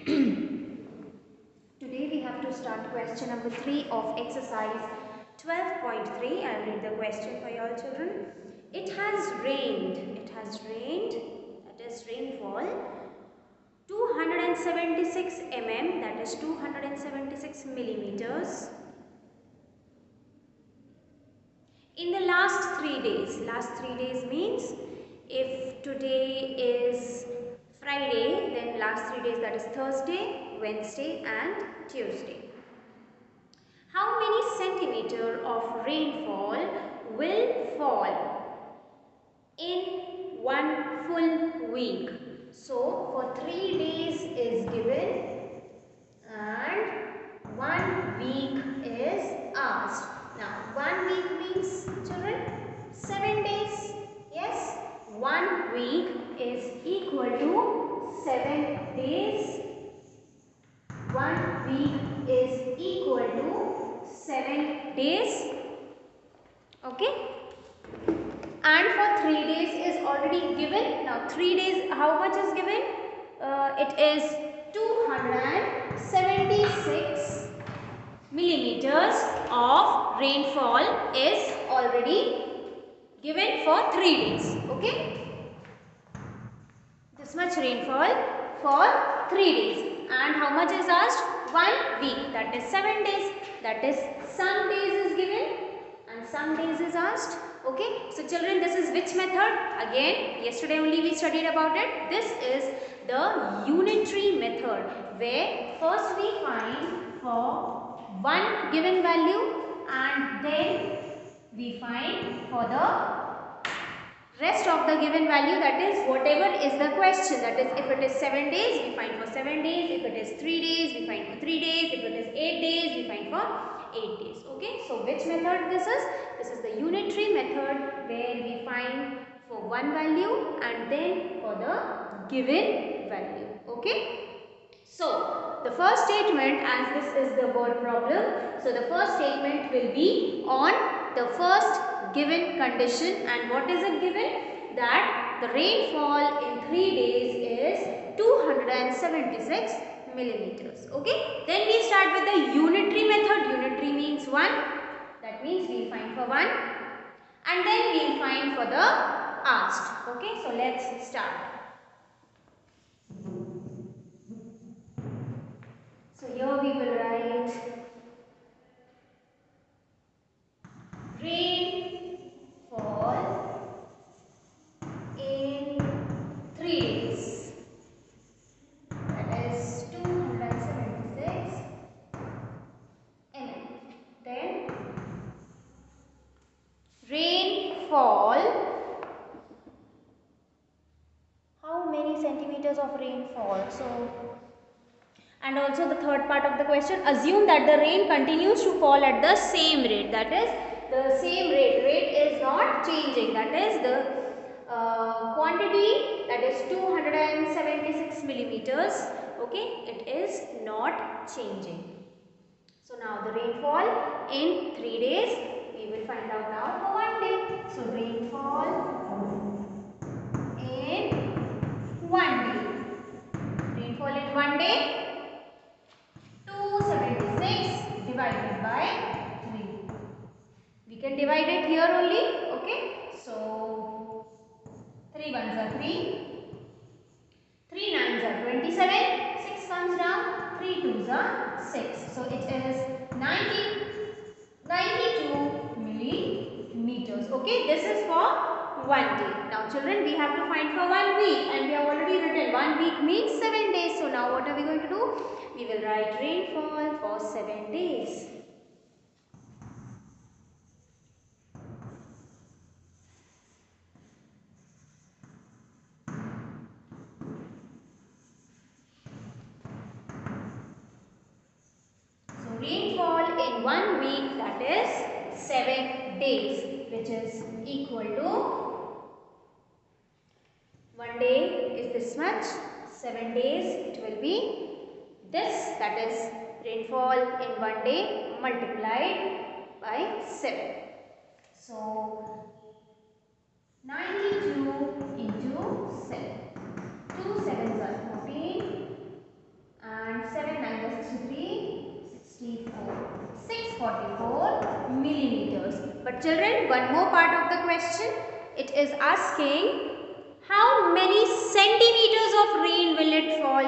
Today we have to start question number 3 of exercise 12.3. I will read the question for you all children. It has rained, that is rainfall, 276 mm, that is 276 millimeters, in the last 3 days. Last 3 days means if today is Friday, then last 3 days, that is Thursday, Wednesday and Tuesday. How many centimeter of rainfall will fall in one full week? So for 3 days is given and 1 week is asked. Now 1 week means children 7 days. Yes, 1 week is equal to 7 days. 1 week is equal to 7 days. Okay. And for 3 days is already given. Now 3 days, how much is given? It is 276 millimeters of rainfall is already given for 3 days. Okay. This much rainfall for 3 days. And how much is asked? 1 week, that is 7 days. That is some days is given and some days is asked. Okay. So children, this is which method? Again, yesterday only we studied about it. This is the unitary method, where first we find for one given value and then we find for the rest of the given value, that is whatever is the question. That is, if it is 7 days, we find for 7 days. If it is 3 days, we find for 3 days. If it is 8 days, we find for 8 days. Okay. So which method this is? This is the unitary method, where we find for one value and then for the given value. Okay. So the first statement, as this is the word problem, so the first statement will be on the first given condition. And what is it given? That the rainfall in 3 days is 276 millimeters. Okay. Then we start with the unitary method. Unitary means 1. That means we will find for 1 and then we will find for the asked. Okay. So let's start. So here we will write rainfall in 3 days, that is 276 mm. Then rainfall, how many centimeters of rainfall? So, and also the third part of the question, assume that the rain continues to fall at the same rate, that is the same rate is not changing, that is the quantity, that is 276 millimeters. Okay, it is not changing. So now the rainfall in 3 days, we will find out now for 1 day. So rainfall in 1 day, rainfall in 1 day, 276 divided by 3. We can divide it here only. Okay. So 3 ones are 3. 3 nines are 27. 6 comes down. 3 twos are 6. So it is 92 millimeters. Okay. This is for 1 day. Now children, we have to find for 1 week and we have already written 1 week means 7 days. So now what are we going to do? We will write rainfall for 7 days. So rainfall in 1 week, that is 7 days, which is equal to 1 day is this much, 7 days it will be this, that is rainfall in 1 day multiplied by 7. So 92 into 7. 2 sevens are 14 and 644 millimeters. But children, one more part of the question. It is asking how many centimeters of rain will it fall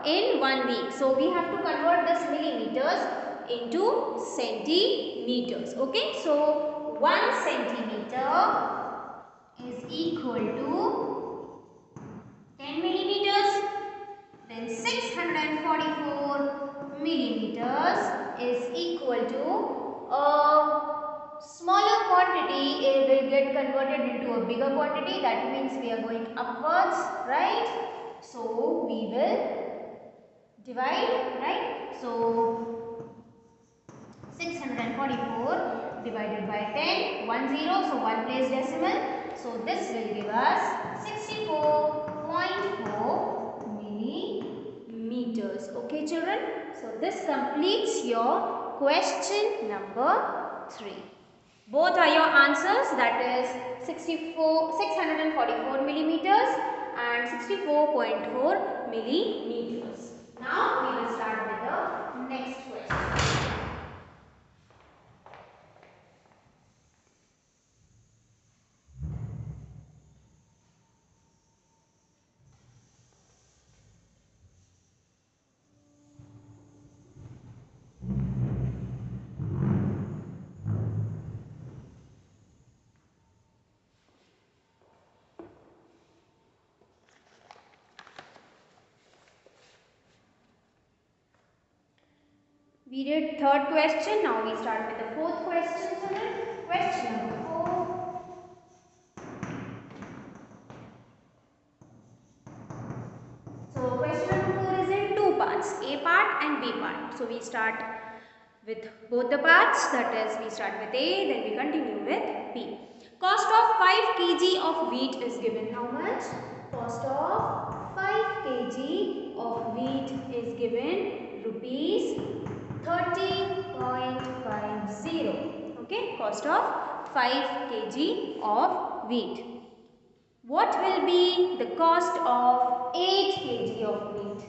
in 1 week. So we have to convert this millimeters into centimeters. Okay, so 1 centimeter is equal to 10 millimeters. Then 644 millimeters is equal to a smaller quantity. It will get converted into a bigger quantity. That means we are going upwards, right? So we will divide, right? So 644 divided by 10, 1 0, so 1 place decimal. So this will give us 64.4 millimeters. Okay children, so this completes your question number 3. Both are your answers, that is 644 millimeters and 64.4 millimeters. Now we will start with the next question. We did third question. Now we start with the fourth question. Question number 4. So question number 4 is in two parts, A part and B part. So we start with both the parts, that is we start with A, then we continue with B. Cost of 5 kg of wheat is given. How much? Cost of 5 kg of wheat is given rupees 30.50. Okay, cost of 5 kg of wheat. What will be the cost of 8 kg of wheat?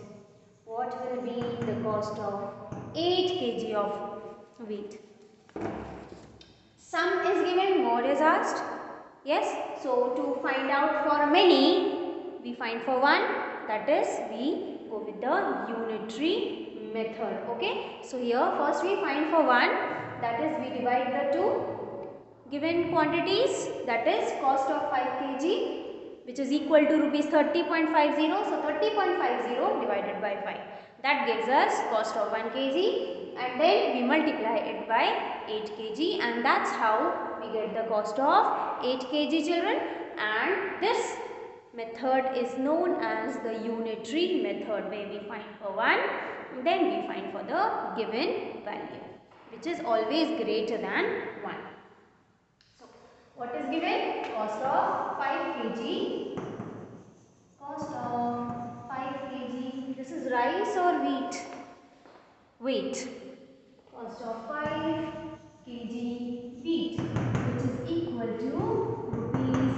What will be the cost of 8 kg of wheat? Sum is given, mod is asked. Yes, so to find out for many, we find for one, that is we go with the unitary method. Okay, so here first we find for one, that is we divide the two given quantities, that is cost of 5 kg which is equal to rupees 30.50. So 30.50 divided by 5, that gives us cost of 1 kg, and then we multiply it by 8 kg, and that's how we get the cost of 8 kg children. And this method is known as the unitary method, where we find for 1, then we find for the given value, which is always greater than 1. What is given? Cost of 5 kg. Cost of 5 kg. This is rice or wheat? Wheat. Cost of 5 kg wheat, which is equal to rupees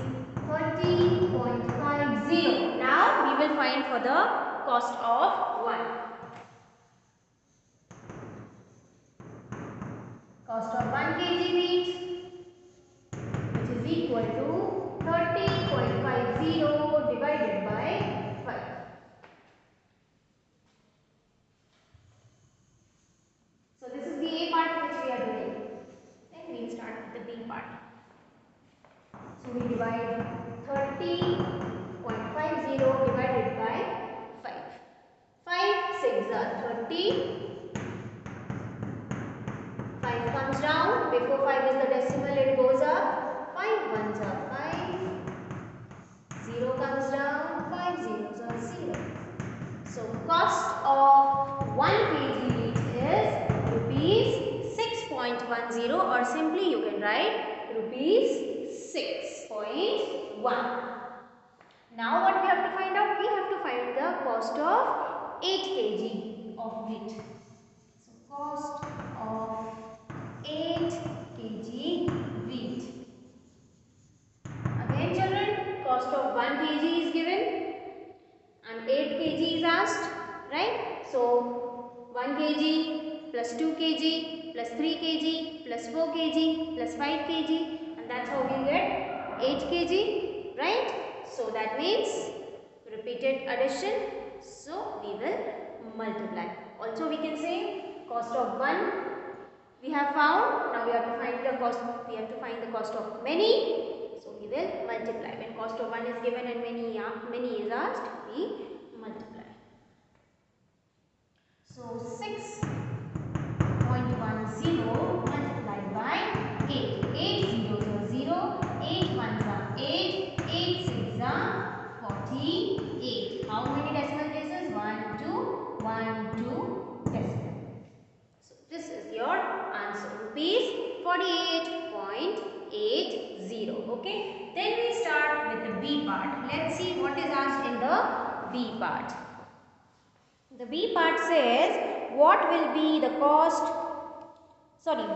30.50. Now we will find for the cost of 1. Cost of 1 kg wheat, which is equal to 30.50 divided by 5. So this is the A part which we are doing. Then we will start with the B part. So we divide 30.50 divided by 5. 5 6s are 30. 5 comes down. Before 5 is the decimal, it goes up. 5 1s are 5. 0 comes down. 5 zeros are 0. So cost of 1 kg wheat is rupees 6.10, or simply you can write rupees 6.1. Now what we have to find out? We have to find the cost of 8 kg of wheat. So cost of 8 kg wheat. Again children, cost of 1 kg is given and 8 kg is asked, right? So 1 kg plus 2 kg plus 3 kg plus 4 kg plus 5 kg, and that's how we get 8 kg, right? So that means repeated addition, so we will multiply. Also we can say cost of one we have found, now we have to find the cost of many, so we will multiply. When cost of one is given and many is asked, we multiply. So 6.10 multiplied by 8. 8 zeros are 0, 8 ones are 8, 8 sixes are 48. How many decimal places? 1, 2, 1, 2 decimal. So this is your answer, rupees 48.80. Okay. Then we start with the B part. Let's see what is asked in the B part. The B part says what will be the cost,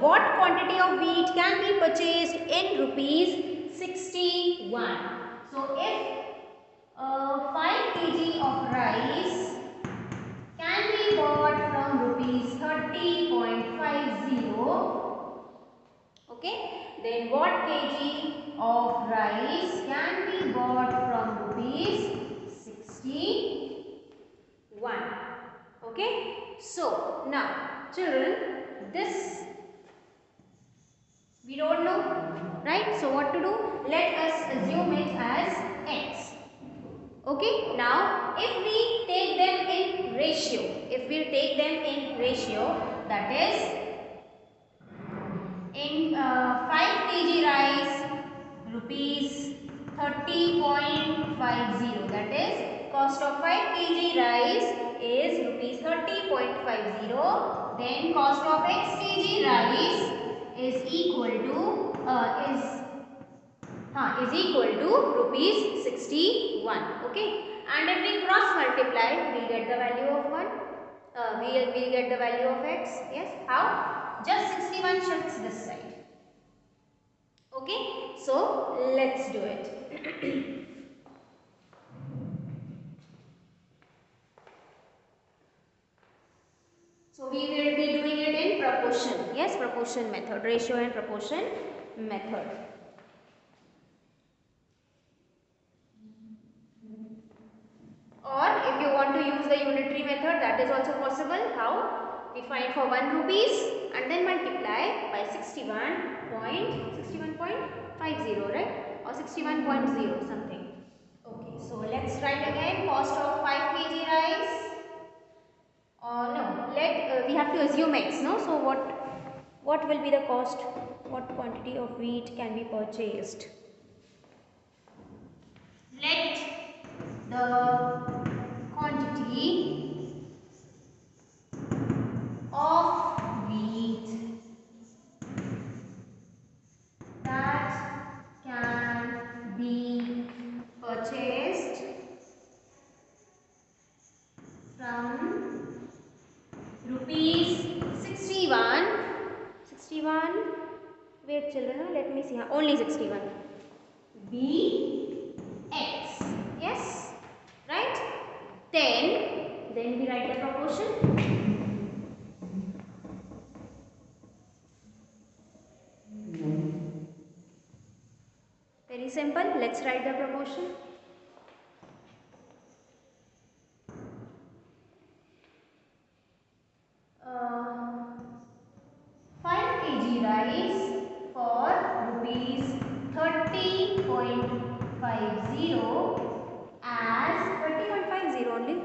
what quantity of wheat can be purchased in rupees 61. So if 5 kg of rice can be bought from rupees 30.50, okay, then what kg of rice can be bought from rupees 61. Okay, so now children, this we don't know, right? So what to do? Let us assume it as x. Okay, now if we take them in ratio, that is in 5 kg rice rupees 30.50, that is cost of 5 kg rice is rupees 30.50, then cost of x kg rice is equal to rupees 61. Okay, and if we cross multiply, we get the value of 1. We will get the value of x. Yes, how? Just 61 shifts this side. Okay, so let's do it. So we will be doing it in proportion. Yes, proportion method, ratio and proportion method. Or if you want to use the unitary method, that is also possible. How? We find for 1 rupees and then multiply by 61.50, right? Or 61.0 something. Okay, so let's write again cost of 5 kg rice. No, we have to assume x, no? So what will be the cost? What quantity of wheat can be purchased? Let the quantity of wheat that can be purchased from rupees 61. Wait children, let me see. Only 61. Be x. Yes, right? Then we write the proportion. Very simple. Let's write the proportion. Uh, 5 kg rice for rupees 30.50 as 30.50 only.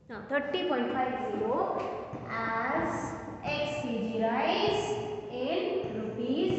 No, 30.50 as x kg rice in rupees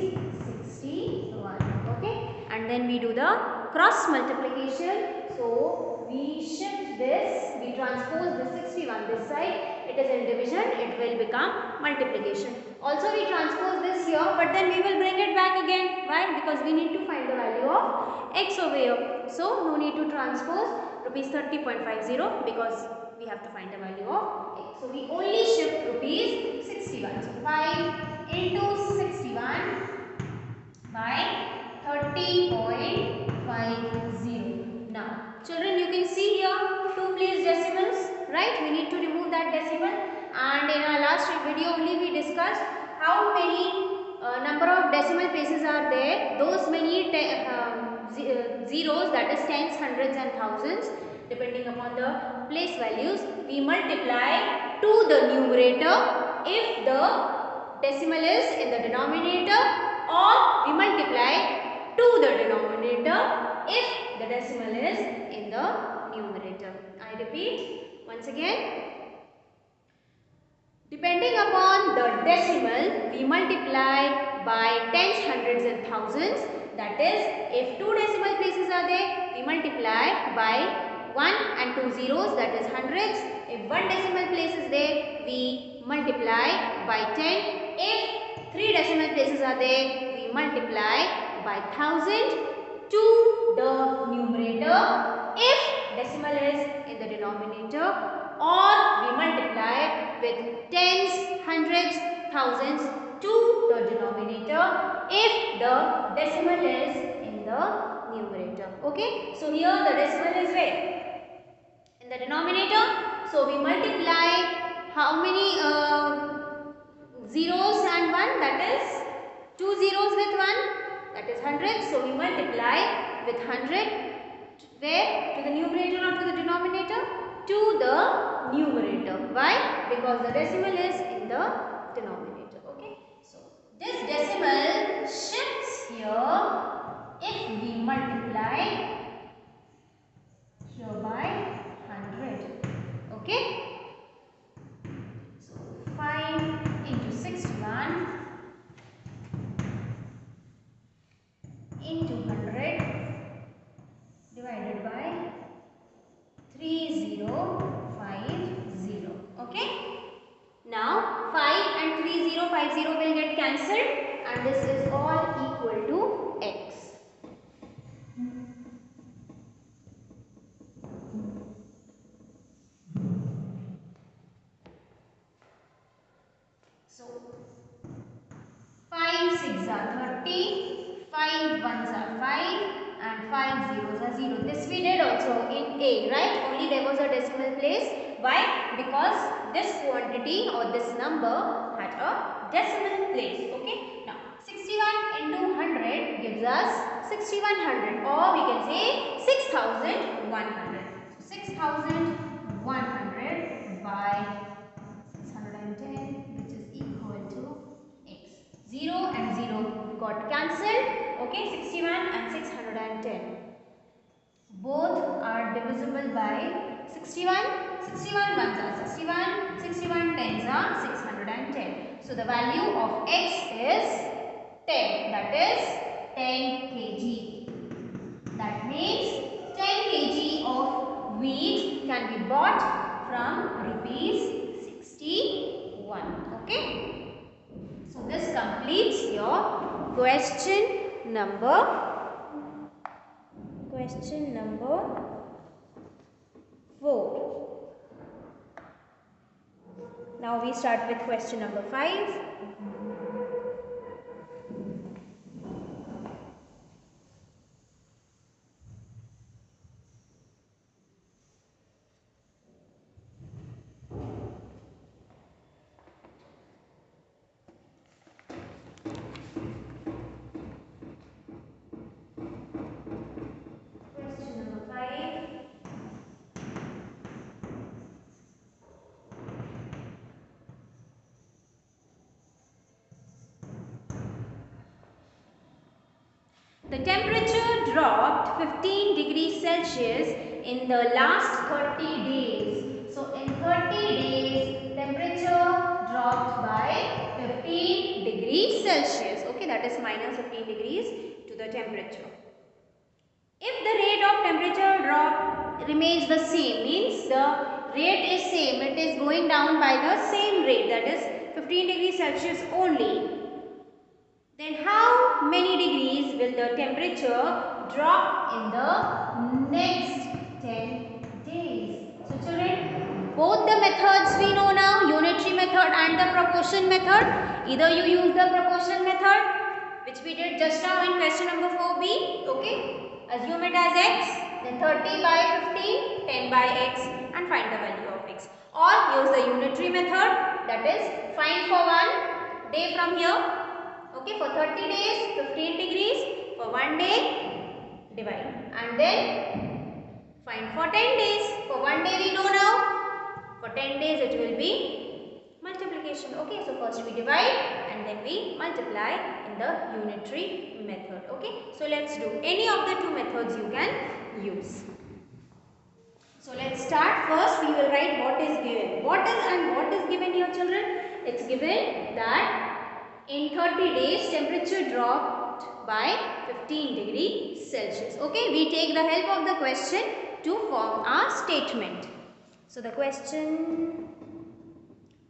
61. Okay, and then we do the cross multiplication. So we shift this, we transpose the 61 this side. It is in division, it will become multiplication. Also we transpose this here, but then we will bring it back again. Why? Because we need to find the value of x over here. So no need to transpose rupees 30.50 because we have to find the value of x. So we only shift rupees 61. So 5 into 61 by 30.50. Now children, you can see here 2 place decimals, right? We need to remove that decimal and in our last video only we discussed how many number of decimal places are there. Those many zeros, that is tens, hundreds and thousands, depending upon the place values, we multiply to the numerator if the decimal is in the denominator, or we multiply to the denominator if the decimal is in the numerator. I repeat once again. Depending upon the decimal, we multiply by tens, hundreds and thousands. That is, if two decimal places are there, we multiply by 1 and 2 zeros, that is hundreds. If one decimal place is there, we multiply by 10. If three decimal places are there, we multiply by 1000 to the numerator if decimal is in the denominator, or we multiply with tens, hundreds, thousands to the denominator if the decimal is in the numerator. Okay, so here the decimal is where? In the denominator. So we multiply how many zeros and 1? That is 2 zeros with 1, that is 100. So we multiply with 100 where? To the numerator or to the denominator? To the numerator. Why? Because the decimal is in the denominator. Okay. So this decimal shifts here if we multiply here by 100. Okay. So 5 into 61 into 100 divided by 3050. Okay. Now 5 and 3050 will get cancelled, and this is all equal to x. So 5 6s are 30, 5 1s are 5, and 5 zeros are 0. This we did also in A, right? Only there was a decimal place. Why? Because this quantity or this number had a decimal place. Okay. Now 61 into 100 gives us 6100, or we can say 6100. So 6100 by 610, which is equal to x. 0 and 0 got cancelled. Okay, 61 and 610. Both are divisible by 61. 61 ones are 61, 61 tens are 610. So the value of x is 10. That is 10 kg. That means 10 kg of wheat can be bought from rupees 61. Okay. So this completes your question number 4. Now we start with question number 5. The temperature dropped 15 degrees Celsius in the last 30 days. So in 30 days, temperature dropped by 15 degrees Celsius. Okay, that is minus 15 degrees to the temperature. If the rate of temperature drop remains the same, means the rate is same, it is going down by the same rate, that is 15 degrees Celsius only, then how many degrees will the temperature drop in the next 10 days? So children, both the methods we know now, unitary method and the proportion method. Either you use the proportion method, which we did just now in question number 4b, okay? Assume it as x, then 30 by 15, 10 by x, and find the value of x. Or use the unitary unitary method, that is find for 1 day from here. Okay, for 30 days 15 degrees, for 1 day divide, and then find for 10 days. For 1 day we know now, for 10 days it will be multiplication. Okay, so first we divide and then we multiply in the unitary method. Okay, so let's do any of the two methods you can use. So let's start. First we will write what is given. What is given here, children? It's given that in 30 days temperature dropped by 15 degrees Celsius. Okay, we take the help of the question to form our statement. So the question,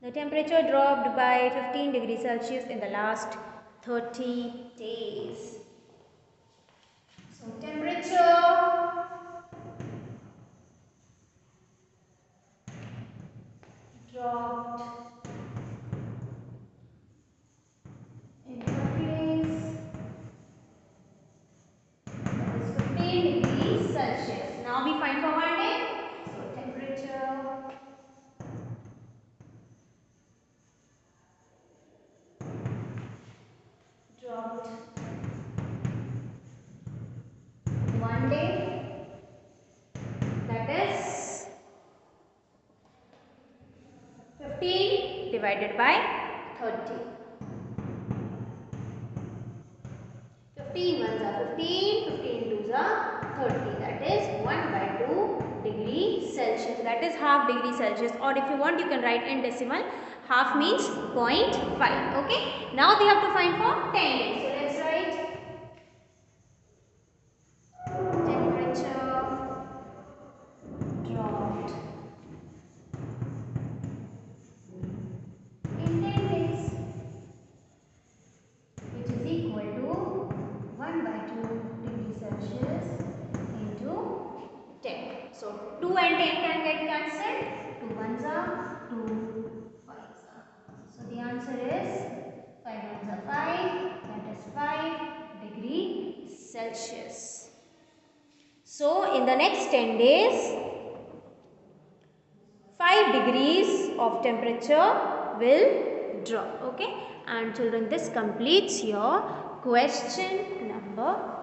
the temperature dropped by 15 degrees Celsius in the last 30 days. So temperature dropped in 30 days, that is 15 degrees Celsius. Now we find for 1 day. So temperature dropped 1 day, that is 15 divided by 30. 15 ones are 15, 15 twos are 30. That is 1 by 2 degree Celsius. That is half degree Celsius, or if you want you can write in decimal. Half means 0.5. Okay. Now we have to find for 10 days. So let's write temperature dropped in 10 days, which is equal to 1 by 2 degrees Celsius into 10. So 2 and 10 can get cancelled. 2 ones are 2 5s are. So the answer is 5 ones are 5. That is 5 degrees Celsius. So in the next 10 days, 5 degrees of temperature will drop. Okay, and children, this completes your question number